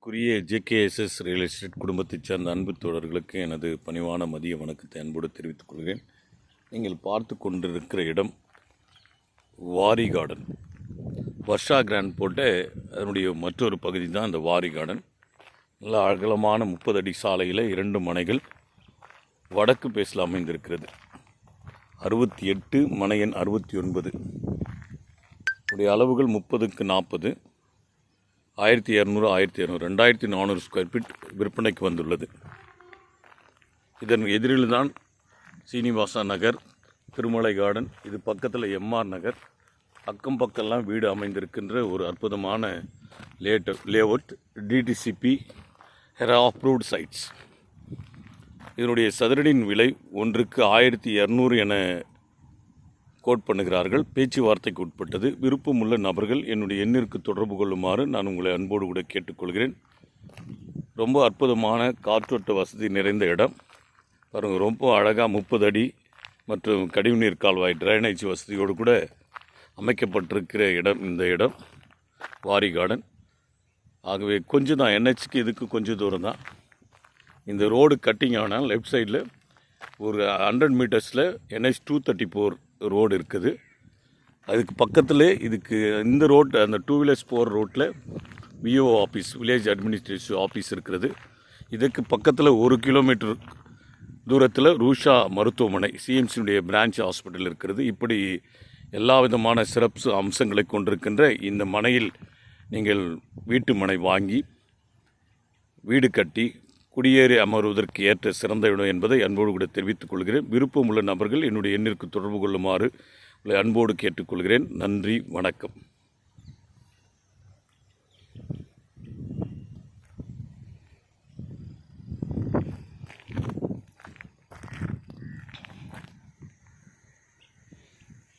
மதிப்பிற்குரிய ஜேகேஎஸ்எஸ் real estate குடும்பத்தைச் சேர்ந்த அன்பு தோழர்களுக்கு எனது பணிவான மதிய வணக்கத்தை அன்போடு தெரிவித்துக் கொள்கிறேன். நீங்கள் பார்த்து கொண்டிருக்கிற இடம் வாரி கார்டன். வர்ஷா கிராண்ட் போட்ட அதனுடைய மற்றொரு பகுதி தான் இந்த வாரி கார்டன். நல்ல அகலமான 30 அடி சாலையில் 2 மனைகள் வடக்கு பேசில் அமைந்திருக்கிறது. 68 மனை எண் 69 உடைய அளவுகள் 30x40, 1200 2400 ஸ்கொயர் ஃபீட் விற்பனைக்கு வந்துள்ளது. இதன் எதிரில் தான் சீனிவாசா நகர், திருமலை கார்டன், இது பக்கத்தில் எம்ஆர் நகர், அக்கம் பக்கம்லாம் வீடு அமைந்திருக்கின்ற ஒரு அற்புதமான லேஅவுட். டிடிசிபி ஹெரா அப்ரூவ்ட் சைட்ஸ். இதனுடைய சதுரடியின் விலை ஒன்றுக்கு 1200 என கோட் பண்ணுகிறார்கள். பேச்சுவார்த்தைக்கு உட்பட்டது. விருப்பமுள்ள நபர்கள் என்னுடைய எண்ணிற்கு தொடர்பு கொள்ளுமாறு நான் உங்களை அன்போடு கூட கேட்டுக்கொள்கிறேன். ரொம்ப அற்புதமான காற்றோட்ட வசதி நிறைந்த இடம் பாருங்கள். ரொம்ப அழகாக 30 அடி மற்றும் கழிவுநீர் கால்வாய் ட்ரைனேஜ் வசதியோடு கூட அமைக்கப்பட்டிருக்கிற இடம் இந்த இடம் வாரி கார்டன். ஆகவே கொஞ்சம் தான் என்ஹெச்க்கு இதுக்கு கொஞ்சம் தூரம் தான். இந்த ரோடு கட்டிங் ஆனால் லெஃப்ட் சைடில் ஒரு 100 மீட்டர்ஸில் NH 234 ரோடு இருக்குது. அதுக்கு பக்கத்தில் இதுக்கு இந்த ரோட் அந்த 2 வீலர்ஸ் போகிற ரோட்டில் VO office, village administrative office இருக்கிறது. இதுக்கு பக்கத்தில் 1 கிலோமீட்டர் தூரத்தில் ரூஷா மருத்துவமனை, சிஎம்சியுடைய பிரான்ச் ஹாஸ்பிட்டல் இருக்கிறது. இப்படி எல்லா விதமான சிறப்பு அம்சங்களை கொண்டிருக்கின்ற இந்த மனையில் நீங்கள் வீட்டு மனை வாங்கி வீடு கட்டி குடியேறி அமர்வதற்கு ஏற்ற சிறந்த இடம் என்பதை அன்போடு கூட தெரிவித்துக் கொள்கிறேன். விருப்பமுள்ள நபர்கள் என்னுடைய எண்ணிற்கு தொடர்பு கொள்ளுமாறு உங்களை அன்போடு கேட்டுக்கொள்கிறேன். நன்றி, வணக்கம்.